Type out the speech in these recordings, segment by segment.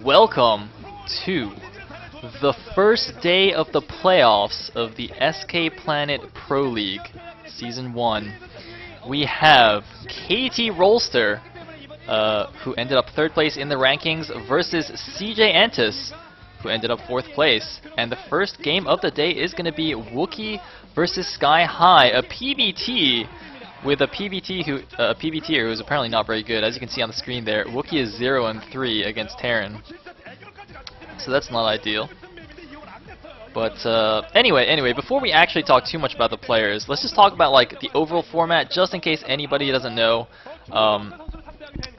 welcome to the first day of the playoffs of the SK Planet Pro League Season 1. We have KT Rolster, who ended up 3rd place in the rankings, versus CJ Antis, who ended up 4th place. And the first game of the day is going to be Wooki versus Skyhigh, a PBT with a PBTer who's apparently not very good. As you can see on the screen there, Wooki is 0-3 against Terran, so that's not ideal. But anyway, before we actually talk too much about the players, let's just talk about like the overall format, just in case anybody doesn't know.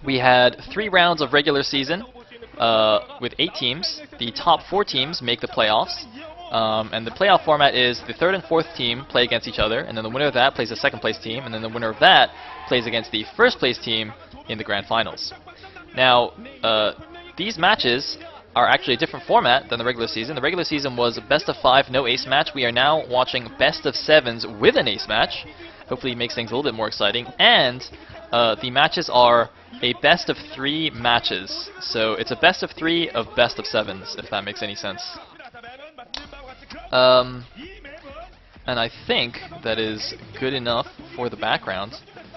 We had 3 rounds of regular season with 8 teams. The top 4 teams make the playoffs. And the playoff format is the 3rd and 4th team play against each other, and then the winner of that plays the 2nd place team, and then the winner of that plays against the 1st place team in the grand finals. Now, these matches are actually a different format than the regular season. The regular season was a best of 5, no ace match. We are now watching best of 7s with an ace match. Hopefully it makes things a little bit more exciting. And the matches are a best of 3 matches. So it's a best of 3 of best of 7s, if that makes any sense. And I think that is good enough for the background.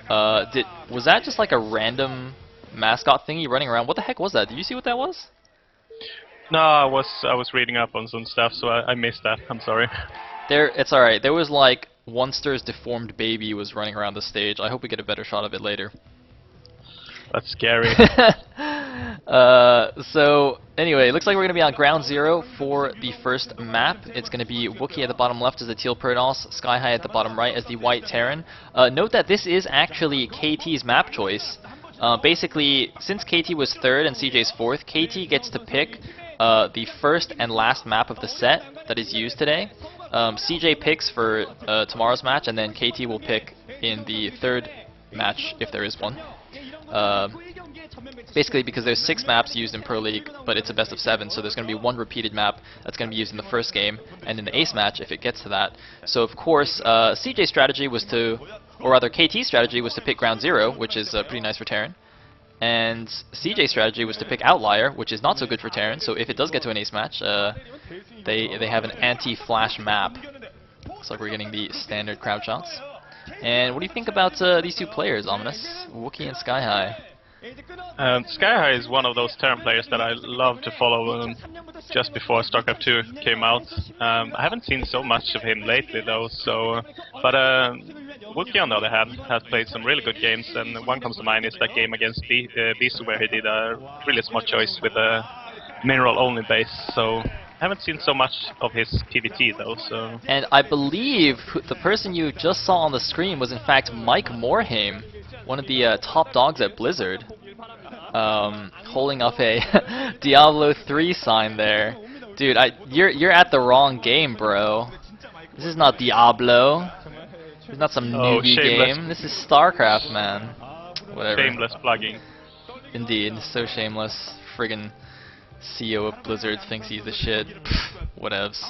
Was that just like a random mascot thingy running around? What the heck was that? Did you see what that was? No, I was reading up on some stuff, so I missed that. I'm sorry. It's alright. There was like Onster's deformed baby was running around the stage. I hope we get a better shot of it later. That's scary. So anyway, it looks like we're going to be on ground 0 for the first map. It's going to be Wooki at the bottom left as the teal Pernos, Skyhigh at the bottom right as the white Terran. Note that this is actually KT's map choice. Basically, since KT was 3rd and CJ's 4th, KT gets to pick the first and last map of the set that is used today. CJ picks for tomorrow's match, and then KT will pick in the 3rd match if there is one. Basically because there's 6 maps used in Pro League, but it's a best of 7, so there's going to be 1 repeated map that's going to be used in the first game, and in the ace match if it gets to that. So of course, CJ's strategy was to, or rather KT's strategy was to pick ground 0, which is pretty nice for Terran. And CJ's strategy was to pick Outlier, which is not so good for Terran, so if it does get to an ace match, they have an anti-flash map. Looks like we're getting the standard crowd shots. And what do you think about these 2 players, Ominous? Wooki and Skyhigh? Skyhigh is one of those Terran players that I love to follow just before StarCraft 2 came out. I haven't seen so much of him lately though, so but Wooki on the other hand has played some really good games, and one comes to mind is that game against Bisu where he did a really smart choice with a mineral only base, so I haven't seen so much of his PvT though, so... And I believe the person you just saw on the screen was in fact Mike Morhaime, one of the top dogs at Blizzard, holding up a Diablo 3 sign there. Dude, you're at the wrong game, bro. This is not Diablo. This is not some newbie game. This is StarCraft, man. Whatever. Shameless plugging. Indeed, so shameless. Friggin' CEO of Blizzard thinks he's the shit. Pfft, whatevs.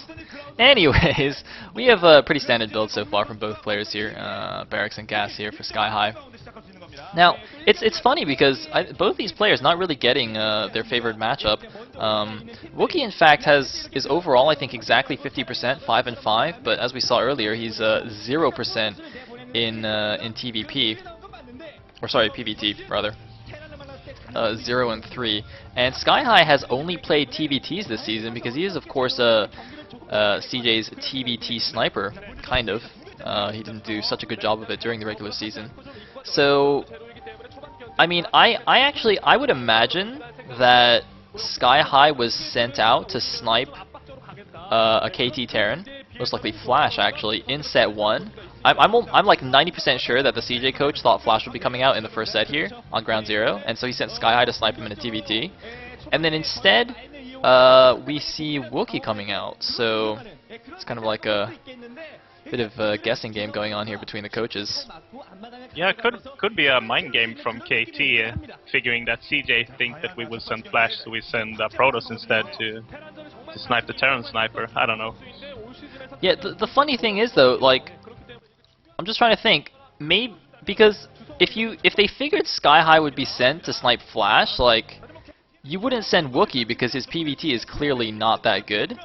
Anyways, we have a pretty standard build so far from both players here. Barracks and Gas here for Skyhigh. Now, it's funny because both these players not really getting their favored matchup. Wooki, in fact, is overall, I think, exactly 50%, 5 and 5. But as we saw earlier, he's 0% in TVP, or sorry, PVT rather. 0-3, and Skyhigh has only played TVTs this season because he is, of course, CJ's TVT sniper, kind of. He didn't do such a good job of it during the regular season. So, I mean, I would imagine that Skyhigh was sent out to snipe a KT Terran, most likely Flash actually, in set 1. I'm like 90% sure that the CJ coach thought Flash would be coming out in the first set here on ground 0, and so he sent Skyhigh to snipe him in a TVT. And then instead, we see Wooki coming out, so it's kind of like a bit of a guessing game going on here between the coaches. Yeah, it could be a mind game from KT, figuring that CJ think that we will send Flash, so we send Protoss instead to snipe the Terran sniper. I don't know. Yeah, the funny thing is though, like, I'm just trying to think, maybe because if they figured Skyhigh would be sent to snipe Flash, like, you wouldn't send Wooki because his PVT is clearly not that good.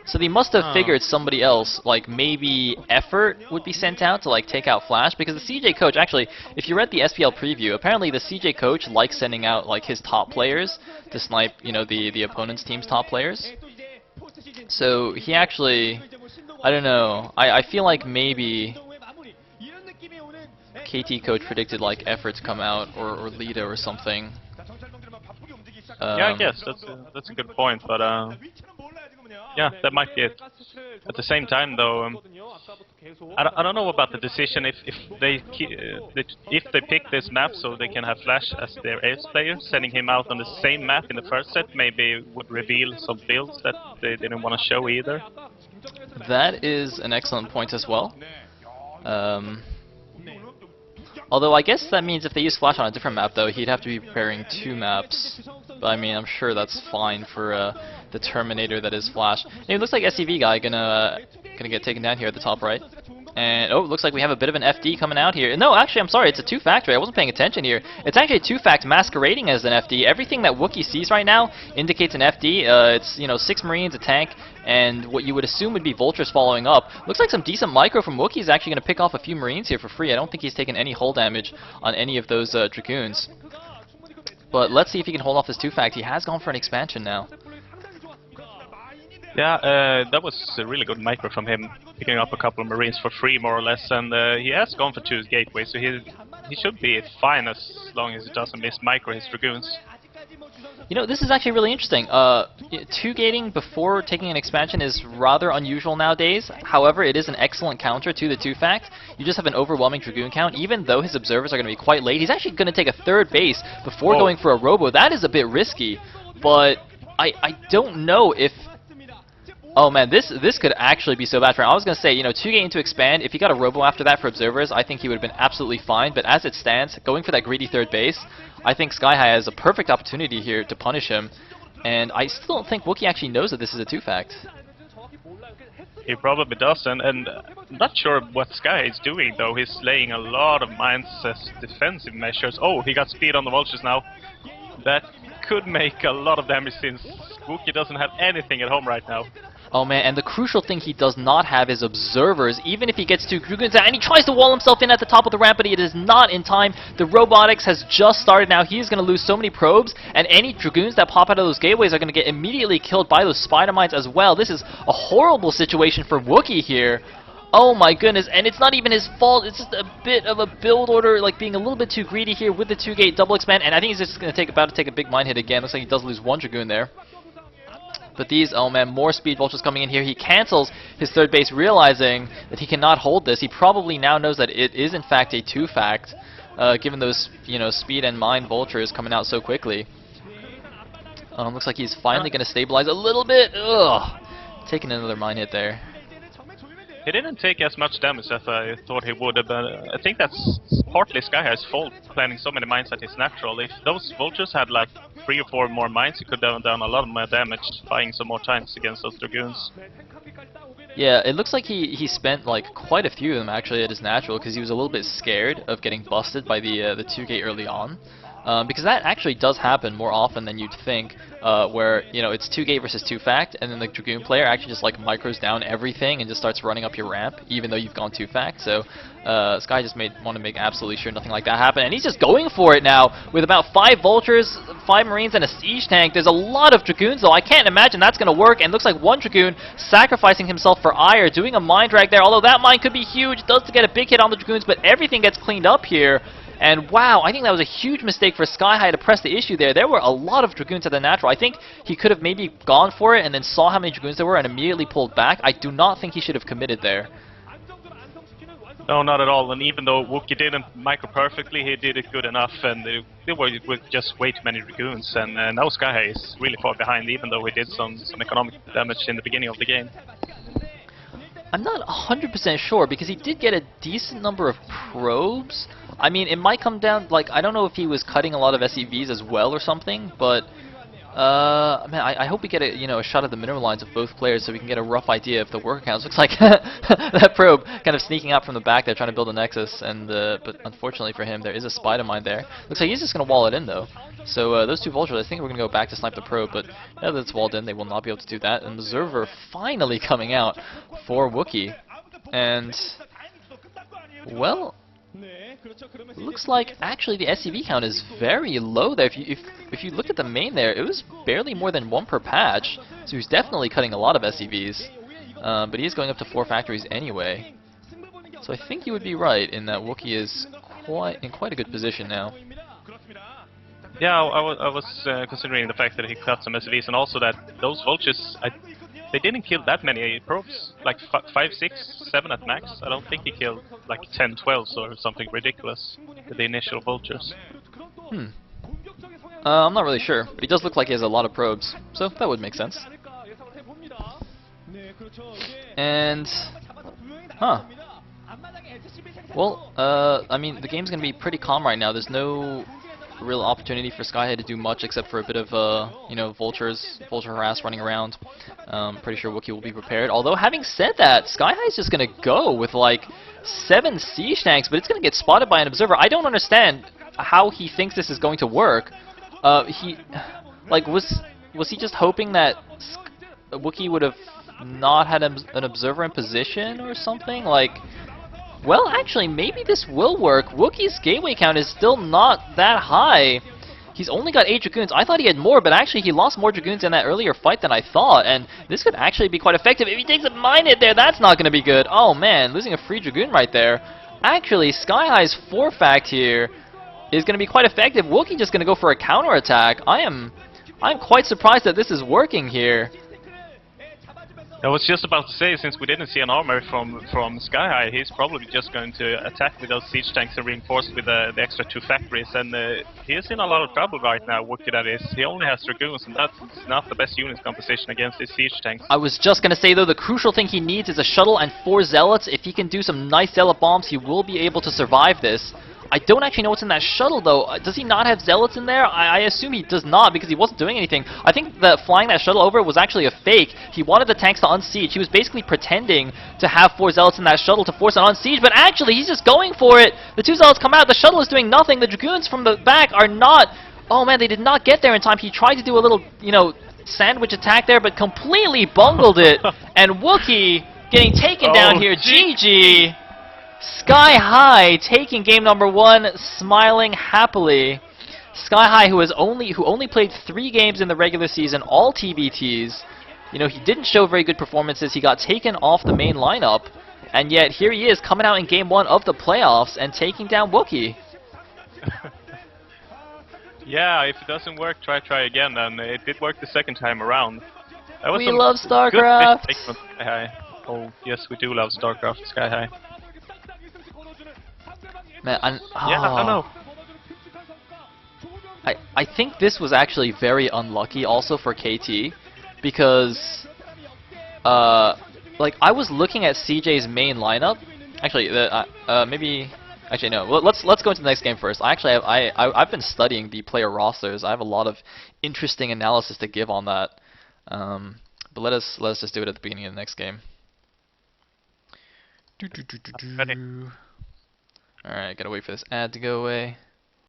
So they must have figured somebody else, like maybe Effort would be sent out to like take out Flash, because the CJ coach, actually, if you read the SPL preview, apparently the CJ coach likes sending out like his top players to snipe, you know, the opponent's team's top players. So he actually, I don't know, I feel like maybe KT coach predicted like Effort to come out or Lita or something. Yeah, I guess that's a good point, but yeah, that might be it. At the same time, though, I don't know about the decision if they pick this map so they can have Flash as their ace player, sending him out on the same map in the first set maybe would reveal some builds that they didn't want to show either. That is an excellent point as well. Although I guess that means if they use Flash on a different map, though, he'd have to be preparing 2 maps. But I mean, I'm sure that's fine for the Terminator that is Flash. And it looks like SCV guy gonna get taken down here at the top right. And oh, it looks like we have a bit of an FD coming out here. No, actually, I'm sorry, it's a 2-factory. I wasn't paying attention here. It's actually a 2-fact masquerading as an FD. Everything that Wooki sees right now indicates an FD. It's, you know, 6 Marines, a tank, and what you would assume would be Vultures following up. Looks like some decent micro from Wooki is actually going to pick off a few Marines here for free. I don't think he's taken any hull damage on any of those Dragoons. But let's see if he can hold off this 2-fact. He has gone for an expansion now. Yeah, that was a really good micro from him, picking up a couple of Marines for free, more or less, and he has gone for 2 gateways, so he should be fine as long as he doesn't miss micro his Dragoons. You know, this is actually really interesting. 2-gating before taking an expansion is rather unusual nowadays. However, it is an excellent counter to the 2-fact. You just have an overwhelming Dragoon count. Even though his observers are going to be quite late, he's actually going to take a 3rd base before going for a robo. That is a bit risky, but I don't know if... Oh man, this could actually be so bad for him. I was going to say, you know, 2-gating to expand, if he got a robo after that for observers, I think he would have been absolutely fine, but as it stands, going for that greedy 3rd base, I think Skyhigh has a perfect opportunity here to punish him, and I still don't think Wooki actually knows that this is a 2-fact. He probably does, and I'm not sure what Skyhigh is doing, though. He's laying a lot of mines as defensive measures. Oh, he got speed on the Vultures now. That could make a lot of damage since Wooki doesn't have anything at home right now. Oh man, and the crucial thing he does not have is observers, even if he gets 2 Dragoons out, and he tries to wall himself in at the top of the ramp, but it is not in time. The robotics has just started now. He's going to lose so many probes, and any Dragoons that pop out of those gateways are going to get immediately killed by those spider mines as well. This is a horrible situation for Wooki here. Oh my goodness, and it's not even his fault, it's just a bit of a build order, like being a little bit too greedy here with the 2-gate double expand, and I think he's just going to take a big mine hit again. Looks like he does lose 1 Dragoon there. But these, oh man, more speed Vultures coming in here. He cancels his 3rd base, realizing that he cannot hold this. He probably now knows that it is in fact a 2-fact, given those, you know, speed and mine Vultures coming out so quickly. Looks like he's finally going to stabilize a little bit. Ugh, taking another mine hit there. He didn't take as much damage as I thought he would, but I think that's partly Skyhigh's fault, planning so many mines that is natural. If those Vultures had like 3 or 4 more mines, he could have done a lot more damage, fighting some more times against those Dragoons. Yeah, it looks like he spent like quite a few of them actually at his natural, because he was a little bit scared of getting busted by the 2-gate early on. Because that actually does happen more often than you'd think, where, you know, it's 2-gate versus 2-fact, and then the Dragoon player actually just like micros down everything and just starts running up your ramp, even though you've gone 2-fact. So Sky just want to make absolutely sure nothing like that happen, and he's just going for it now with about 5 Vultures, 5 Marines, and a siege tank. There's a lot of Dragoons though. I can't imagine that's going to work, and looks like 1 Dragoon sacrificing himself for ire, doing a mine drag there, although that mine could be huge. It does get a big hit on the Dragoons, but everything gets cleaned up here. And wow, I think that was a huge mistake for Skyhigh to press the issue there. There were a lot of Dragoons at the natural. I think he could have maybe gone for it and then saw how many Dragoons there were and immediately pulled back. I do not think he should have committed there. No, not at all. And even though Wooki didn't micro perfectly, he did it good enough, and there were just way too many Dragoons. And now Skyhigh is really far behind, even though he did some economic damage in the beginning of the game. I'm not 100% sure, because he did get a decent number of probes. I mean, it might come down, like, I don't know if he was cutting a lot of SEVs as well or something, but Man, I hope we get a shot at the minimum lines of both players so we can get a rough idea of the work accounts. Looks like that probe kind of sneaking out from the back there trying to build a nexus, and but unfortunately for him, there is a spider mine there. Looks like he's just going to wall it in though. So those two vultures, I think we're going to go back to snipe the probe, but now that it's walled in, they will not be able to do that. And Observer finally coming out for Wooki, and well, looks like actually the SCV count is very low there. If you look at the main there, it was barely more than 1 per patch, so he's definitely cutting a lot of SCVs. But he is going up to 4 factories anyway. So I think you would be right in that Wooki is in quite a good position now. Yeah, I was considering the fact that he cut some SCVs, and also that those vultures, they didn't kill that many probes, like 5, 6, 7 at max. I don't think he killed like 10, 12 or something ridiculous with the initial vultures. I'm not really sure, but he does look like he has a lot of probes, so that would make sense. And, well, I mean, the game's going to be pretty calm right now. There's no real opportunity for Skyhigh to do much except for a bit of, vulture harass running around. Pretty sure Wooki will be prepared. Although, having said that, Skyhigh's just going to go with, like, 7 siege tanks, but it's going to get spotted by an observer. I don't understand how he thinks this is going to work. Was he just hoping that Wooki would have not had an observer in position or something? Like, well, actually, maybe this will work. Wookie's gateway count is still not that high. He's only got 8 Dragoons. I thought he had more, but actually he lost more Dragoons in that earlier fight than I thought, and this could actually be quite effective. If he takes a mine hit there, that's not going to be good. Oh man, losing a free Dragoon right there. Actually, Skyhigh's 4-fact here is going to be quite effective. Wookie just going to go for a counterattack. I'm quite surprised that this is working here. I was just about to say, since we didn't see an armor from Skyhigh, he's probably just going to attack with those siege tanks and reinforce with the extra 2 factories. And he is in a lot of trouble right now, Wookie that is. He only has Dragoons, and that's not the best unit composition against his siege tanks. I was just going to say, though, the crucial thing he needs is a shuttle and 4 zealots. If he can do some nice zealot bombs, he will be able to survive this. I don't actually know what's in that shuttle, though. Does he not have zealots in there? I assume he does not, because he wasn't doing anything. I think that flying that shuttle over was actually a fake. He wanted the tanks to unsiege. He was basically pretending to have 4 zealots in that shuttle to force an unsiege, but actually, he's just going for it. The 2 zealots come out. The shuttle is doing nothing. The Dragoons from the back are not... Oh, man, they did not get there in time. He tried to do a little, sandwich attack there, but completely bungled it. And Wookie getting taken down here. GG! Skyhigh taking game number 1, smiling happily. Skyhigh, who only played 3 games in the regular season, all TBTs. He didn't show very good performances. He got taken off the main lineup, and yet here he is coming out in game 1 of the playoffs and taking down Wookie. Yeah, if it doesn't work, try again, and it did work the second time around. We love StarCraft. Oh yes, we do love StarCraft, Skyhigh. Man, yeah, I know. I think this was actually very unlucky also for KT, because I was looking at CJ's main lineup. Actually, actually no. Let's go into the next game first. I've been studying the player rosters. I have a lot of interesting analysis to give on that. But let us just do it at the beginning of the next game. Ready. Alright, gotta wait for this ad to go away.